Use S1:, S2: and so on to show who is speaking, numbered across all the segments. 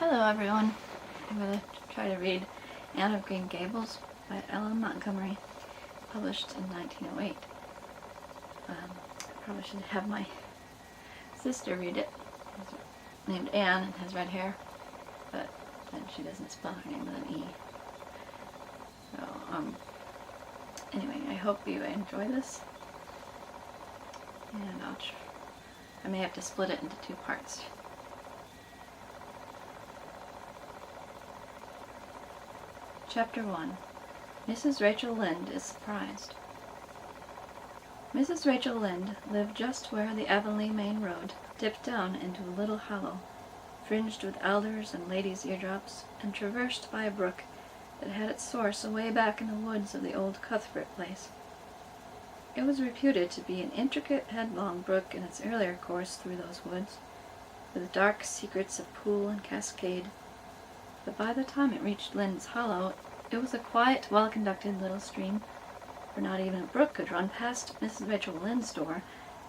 S1: Hello everyone. I'm going to try to read Anne of Green Gables by Ellen Montgomery, published in 1908. I probably should have my sister read it. She's named Anne and has red hair, but then she doesn't spell her name with an E. So, anyway, I hope you enjoy this. And I may have to split it into two parts. Chapter 1. Mrs. Rachel Lynde is surprised. Mrs. Rachel Lynde lived just where the Avonlea main road dipped down into a little hollow, fringed with alders and ladies' eardrops, and traversed by a brook that had its source away back in the woods of the old Cuthbert place. It was reputed to be an intricate, headlong brook in its earlier course through those woods, with dark secrets of pool and cascade, but by the time it reached Lynde's Hollow, it was a quiet, well-conducted little stream, for not even a brook could run past Mrs. Rachel Lynde's door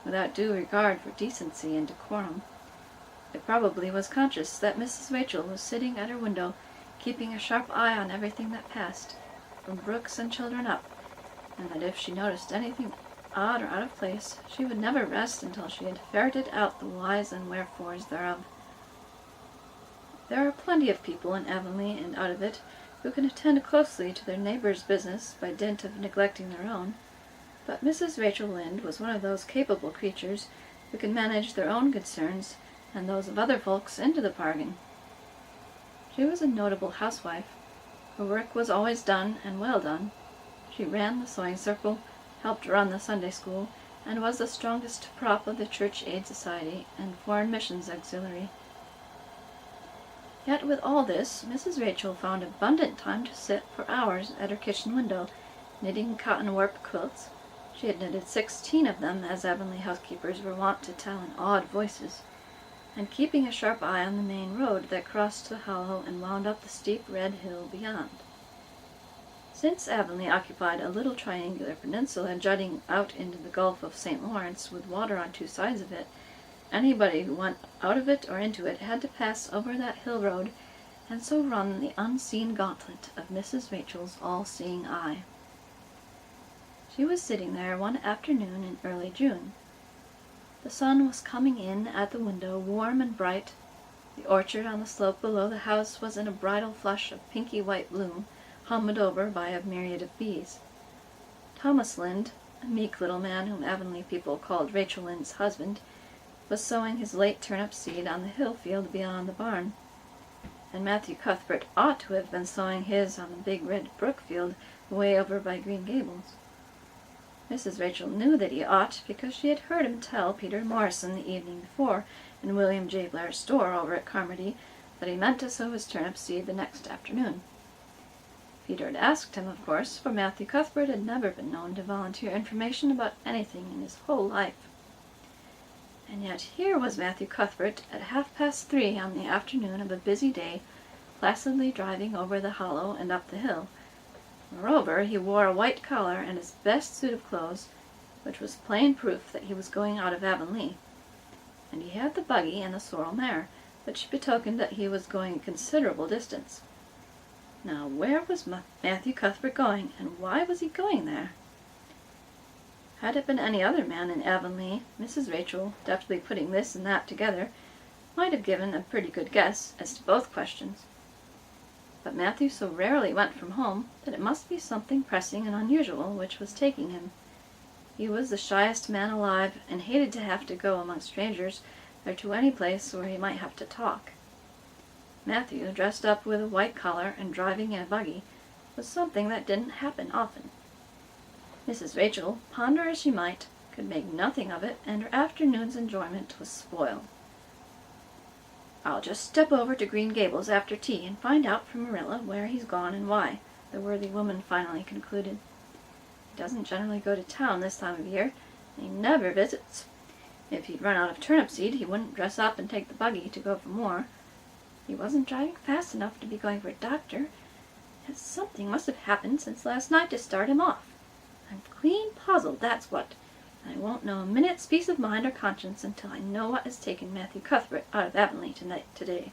S1: without due regard for decency and decorum. It probably was conscious that Mrs. Rachel was sitting at her window, keeping a sharp eye on everything that passed, from brooks and children up, and that if she noticed anything odd or out of place, she would never rest until she had ferreted out the whys and wherefores thereof. There are plenty of people in Avonlea and out of it who can attend closely to their neighbors' business by dint of neglecting their own, but Mrs. Rachel Lynde was one of those capable creatures who can manage their own concerns and those of other folks into the bargain. She was a notable housewife. Her work was always done and well done. She ran the sewing circle, helped run the Sunday school, and was the strongest prop of the Church Aid Society and Foreign Missions Auxiliary. Yet with all this, Mrs. Rachel found abundant time to sit for hours at her kitchen window, knitting cotton warp quilts. She had knitted 16 of them, as Avonlea housekeepers were wont to tell in awed voices, and keeping a sharp eye on the main road that crossed the hollow and wound up the steep red hill beyond. Since Avonlea occupied a little triangular peninsula jutting out into the Gulf of St. Lawrence with water on two sides of it, anybody who went out of it or into it had to pass over that hill road, and so run the unseen gauntlet of Mrs. Rachel's all-seeing eye. She was sitting there one afternoon in early June. The sun was coming in at the window warm and bright. The orchard on the slope below the house was in a bridal flush of pinky-white bloom, hummed over by a myriad of bees. Thomas Lynde, a meek little man whom Avonlea people called Rachel Lynde's husband, was sowing his late turnip seed on the hill field beyond the barn, and Matthew Cuthbert ought to have been sowing his on the big red brook field way over by Green Gables. Mrs. Rachel knew that he ought, because she had heard him tell Peter Morrison the evening before in William J. Blair's store over at Carmody that he meant to sow his turnip seed the next afternoon. Peter had asked him, of course, for Matthew Cuthbert had never been known to volunteer information about anything in his whole life. And yet here was Matthew Cuthbert at 3:30 on the afternoon of a busy day, placidly driving over the hollow and up the hill. Moreover, he wore a white collar and his best suit of clothes, which was plain proof that he was going out of Avonlea. And he had the buggy and the sorrel mare, which betokened that he was going a considerable distance. Now, where was Matthew Cuthbert going, and why was he going there? Had it been any other man in Avonlea, Mrs. Rachel, deftly putting this and that together, might have given a pretty good guess as to both questions. But Matthew so rarely went from home that it must be something pressing and unusual which was taking him. He was the shyest man alive, and hated to have to go among strangers or to any place where he might have to talk. Matthew, dressed up with a white collar and driving in a buggy, was something that didn't happen often. Mrs. Rachel, ponder as she might, could make nothing of it, and her afternoon's enjoyment was spoiled. "I'll just step over to Green Gables after tea and find out from Marilla where he's gone and why," the worthy woman finally concluded. "He doesn't generally go to town this time of year, and he never visits. If he'd run out of turnip seed, he wouldn't dress up and take the buggy to go for more. He wasn't driving fast enough to be going for a doctor, yet something must have happened since last night to start him off. I'm clean puzzled, that's what, and I won't know a minute's peace of mind or conscience until I know what has taken Matthew Cuthbert out of Avonlea today."